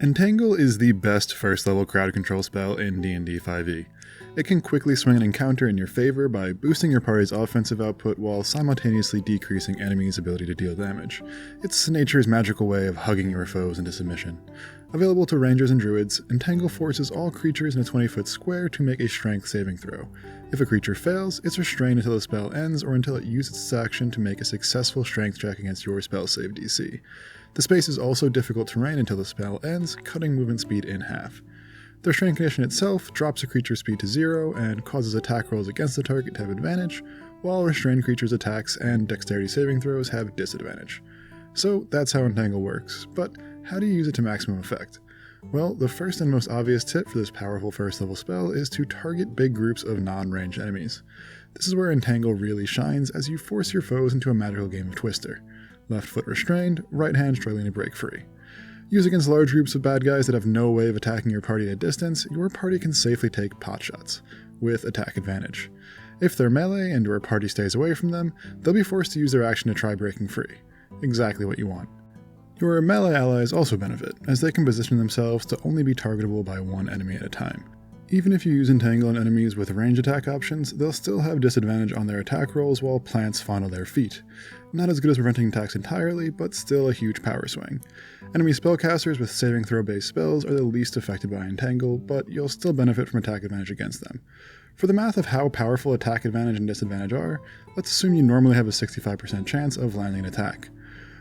Entangle is the best first level crowd control spell in D&D 5e. It can quickly swing an encounter in your favor by boosting your party's offensive output while simultaneously decreasing enemies' ability to deal damage. It's nature's magical way of hugging your foes into submission. Available to rangers and druids, Entangle forces all creatures in a 20-foot square to make a strength saving throw. If a creature fails, it's restrained until the spell ends or until it uses its action to make a successful strength check against your spell save DC. The space is also difficult terrain until the spell ends, cutting movement speed in half. The restraint condition itself drops a creature's speed to 0 and causes attack rolls against the target to have advantage, while restrained creatures' attacks and dexterity saving throws have disadvantage. So that's how Entangle works, but how do you use it to maximum effect? Well, the first and most obvious tip for this powerful first level spell is to target big groups of non-ranged enemies. This is where Entangle really shines as you force your foes into a magical game of Twister. Left foot restrained, right hand struggling to break free. Used against large groups of bad guys that have no way of attacking your party at a distance, your party can safely take pot shots, with attack advantage. If they're melee and your party stays away from them, they'll be forced to use their action to try breaking free. Exactly what you want. Your melee allies also benefit, as they can position themselves to only be targetable by one enemy at a time. Even if you use Entangle on enemies with range attack options, they'll still have disadvantage on their attack rolls while plants fondle their feet. Not as good as preventing attacks entirely, but still a huge power swing. Enemy spellcasters with saving throw based spells are the least affected by Entangle, but you'll still benefit from attack advantage against them. For the math of how powerful attack advantage and disadvantage are, let's assume you normally have a 65% chance of landing an attack.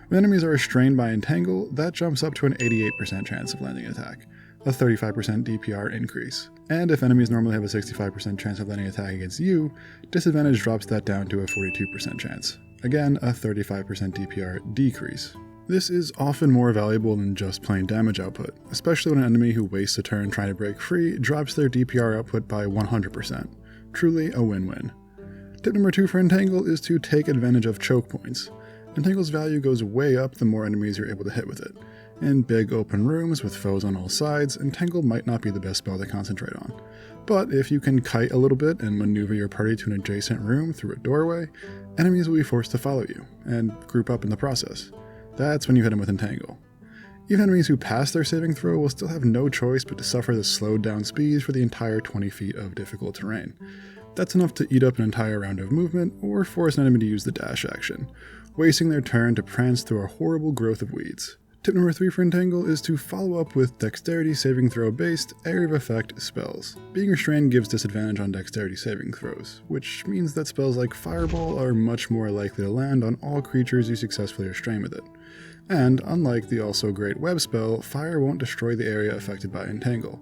When enemies are restrained by Entangle, that jumps up to an 88% chance of landing an attack, a 35% DPR increase. And if enemies normally have a 65% chance of landing an attack against you, disadvantage drops that down to a 42% chance. Again, a 35% DPR decrease. This is often more valuable than just plain damage output, especially when an enemy who wastes a turn trying to break free drops their DPR output by 100%. Truly a win-win. Tip number 2 for Entangle is to take advantage of choke points. Entangle's value goes way up the more enemies you're able to hit with it. In big open rooms with foes on all sides, Entangle might not be the best spell to concentrate on. But if you can kite a little bit and maneuver your party to an adjacent room through a doorway, enemies will be forced to follow you, and group up in the process. That's when you hit them with Entangle. Even enemies who pass their saving throw will still have no choice but to suffer the slowed down speed for the entire 20 feet of difficult terrain. That's enough to eat up an entire round of movement, or force an enemy to use the dash action, wasting their turn to prance through a horrible growth of weeds. Tip number 3 for Entangle is to follow up with dexterity saving throw based area of effect spells. Being restrained gives disadvantage on dexterity saving throws, which means that spells like Fireball are much more likely to land on all creatures you successfully restrain with it. And, unlike the also great web spell, fire won't destroy the area affected by Entangle.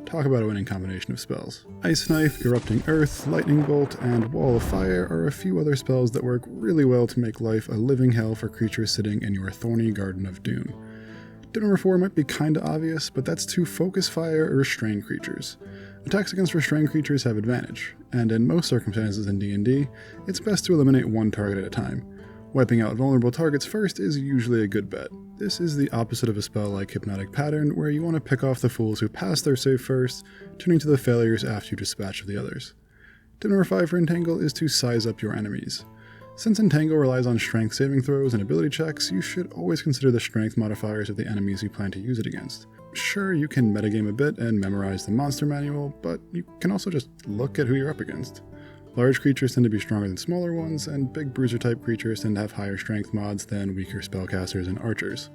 Talk about a winning combination of spells. Ice Knife, Erupting Earth, Lightning Bolt, and Wall of Fire are a few other spells that work really well to make life a living hell for creatures sitting in your thorny Garden of Doom. Tip number 4 might be kinda obvious, but that's to focus fire or restrain creatures. Attacks against restrained creatures have advantage, and in most circumstances in D&D, it's best to eliminate one target at a time. Wiping out vulnerable targets first is usually a good bet. This is the opposite of a spell like Hypnotic Pattern, where you want to pick off the fools who pass their save first, turning to the failures after you dispatch of the others. Tip number 5 for Entangle is to size up your enemies. Since Entangle relies on strength saving throws and ability checks, you should always consider the strength modifiers of the enemies you plan to use it against. Sure, you can metagame a bit and memorize the monster manual, but you can also just look at who you're up against. Large creatures tend to be stronger than smaller ones, and big bruiser-type creatures tend to have higher strength mods than weaker spellcasters and archers.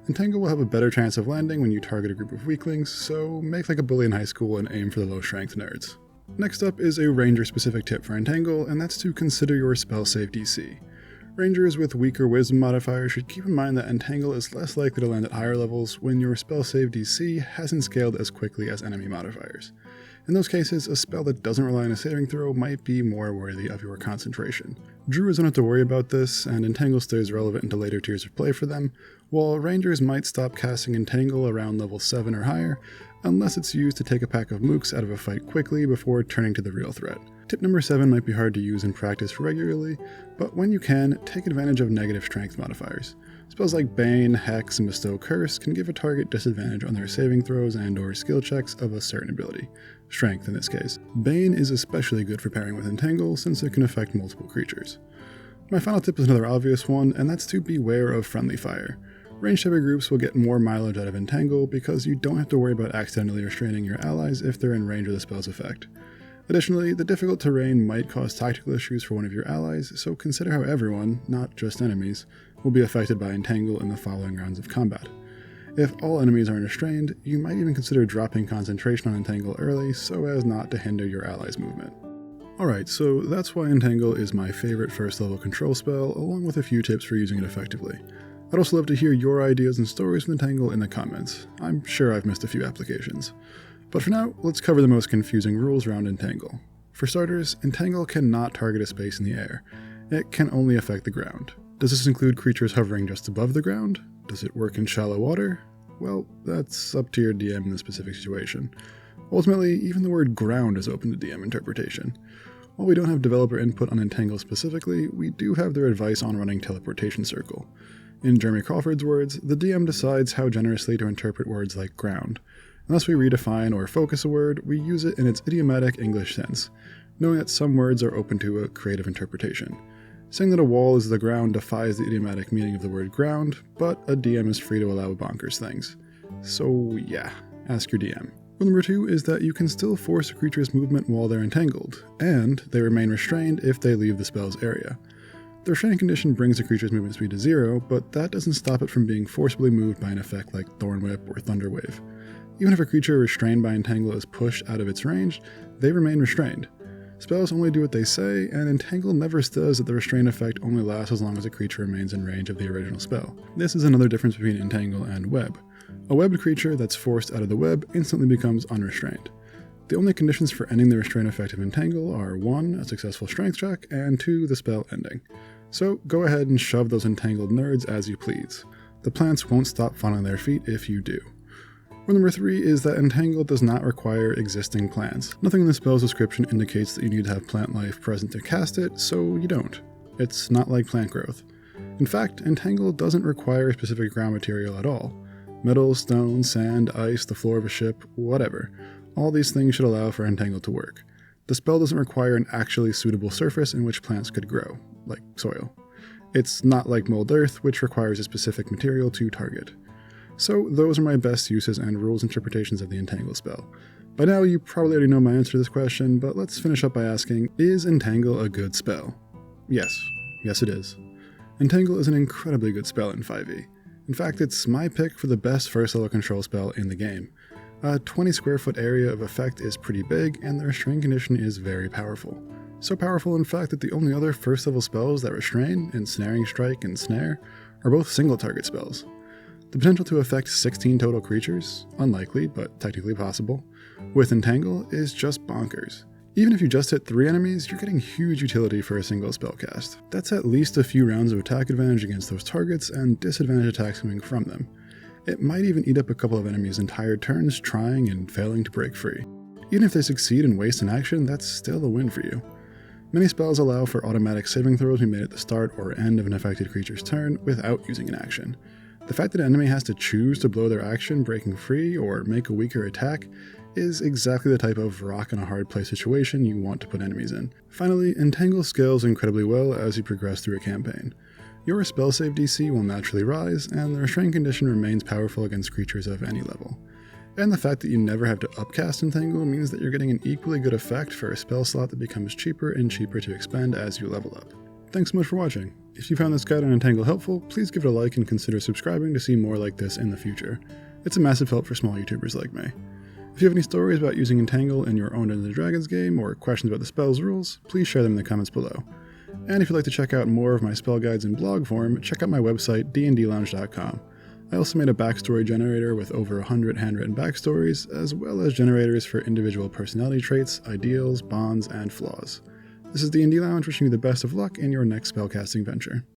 Entangle will have a better chance of landing when you target a group of weaklings, so make like a bully in high school and aim for the low-strength nerds. Next up is a ranger-specific tip for Entangle, and that's to consider your spell save DC. Rangers with weaker wisdom modifiers should keep in mind that Entangle is less likely to land at higher levels when your spell save DC hasn't scaled as quickly as enemy modifiers. In those cases, a spell that doesn't rely on a saving throw might be more worthy of your concentration. Druids don't have to worry about this, and Entangle stays relevant into later tiers of play for them, while Rangers might stop casting Entangle around level 7 or higher, unless it's used to take a pack of mooks out of a fight quickly before turning to the real threat. Tip number 7 might be hard to use in practice regularly, but when you can, take advantage of negative strength modifiers. Spells like Bane, Hex, and Bestow Curse can give a target disadvantage on their saving throws and/or skill checks of a certain ability. Strength in this case. Bane is especially good for pairing with Entangle since it can affect multiple creatures. My final tip is another obvious one, and that's to beware of friendly fire. Ranged heavy groups will get more mileage out of Entangle because you don't have to worry about accidentally restraining your allies if they're in range of the spell's effect. Additionally, the difficult terrain might cause tactical issues for one of your allies, so consider how everyone, not just enemies, will be affected by Entangle in the following rounds of combat. If all enemies are restrained, you might even consider dropping concentration on Entangle early so as not to hinder your allies' movement. Alright, so that's why Entangle is my favorite first level control spell, along with a few tips for using it effectively. I'd also love to hear your ideas and stories with Entangle in the comments. I'm sure I've missed a few applications. But for now, let's cover the most confusing rules around Entangle. For starters, Entangle cannot target a space in the air. It can only affect the ground. Does this include creatures hovering just above the ground? Does it work in shallow water? Well, that's up to your DM in the specific situation. Ultimately, even the word ground is open to DM interpretation. While we don't have developer input on Entangle specifically, we do have their advice on running Teleportation Circle. In Jeremy Crawford's words, the DM decides how generously to interpret words like ground. Unless we redefine or focus a word, we use it in its idiomatic English sense, knowing that some words are open to a creative interpretation. Saying that a wall is the ground defies the idiomatic meaning of the word ground, but a DM is free to allow bonkers things. So yeah, ask your DM. Rule number 2 is that you can still force a creature's movement while they're entangled, and they remain restrained if they leave the spell's area. The restraining condition brings a creature's movement speed to 0, but that doesn't stop it from being forcibly moved by an effect like Thorn Whip or Thunder Wave. Even if a creature restrained by Entangle is pushed out of its range, they remain restrained. Spells only do what they say, and Entangle never says that the restraint effect only lasts as long as a creature remains in range of the original spell. This is another difference between Entangle and Web. A webbed creature that's forced out of the web instantly becomes unrestrained. The only conditions for ending the restraint effect of Entangle are 1. A successful strength check, and 2. The spell ending. So go ahead and shove those entangled nerds as you please. The plants won't stop funneling their feet if you do. Rule number 3 is that Entangle does not require existing plants. Nothing in the spell's description indicates that you need to have plant life present to cast it, so you don't. It's not like plant growth. In fact, Entangle doesn't require specific ground material at all. Metal, stone, sand, ice, the floor of a ship, whatever. All these things should allow for Entangle to work. The spell doesn't require an actually suitable surface in which plants could grow, like soil. It's not like mold earth, which requires a specific material to target. So those are my best uses and rules interpretations of the Entangle spell. By now you probably already know my answer to this question, but let's finish up by asking, is Entangle a good spell? Yes. Yes it is. Entangle is an incredibly good spell in 5e. In fact, it's my pick for the best first level control spell in the game. A 20 square foot area of effect is pretty big, and the restrain condition is very powerful. So powerful in fact that the only other first level spells that restrain, Ensnaring Strike and Snare, are both single target spells. The potential to affect 16 total creatures, unlikely but technically possible, with Entangle is just bonkers. Even if you just hit 3 enemies, you're getting huge utility for a single spell cast. That's at least a few rounds of attack advantage against those targets and disadvantage attacks coming from them. It might even eat up a couple of enemies' entire turns trying and failing to break free. Even if they succeed and waste an action, that's still a win for you. Many spells allow for automatic saving throws to be made at the start or end of an affected creature's turn without using an action. The fact that an enemy has to choose to blow their action breaking free or make a weaker attack is exactly the type of rock in a hard place situation you want to put enemies in. Finally, Entangle scales incredibly well as you progress through a campaign. Your spell save DC will naturally rise, and the restraint condition remains powerful against creatures of any level. And the fact that you never have to upcast Entangle means that you're getting an equally good effect for a spell slot that becomes cheaper and cheaper to expend as you level up. Thanks so much for watching. If you found this guide on Entangle helpful, please give it a like and consider subscribing to see more like this in the future. It's a massive help for small YouTubers like me. If you have any stories about using Entangle in your own Dungeons & Dragons game, or questions about the spell's rules, please share them in the comments below. And if you'd like to check out more of my spell guides in blog form, check out my website, dndlounge.com. I also made a backstory generator with over 100 handwritten backstories, as well as generators for individual personality traits, ideals, bonds, and flaws. This is D&D Lounge wishing you the best of luck in your next spellcasting venture.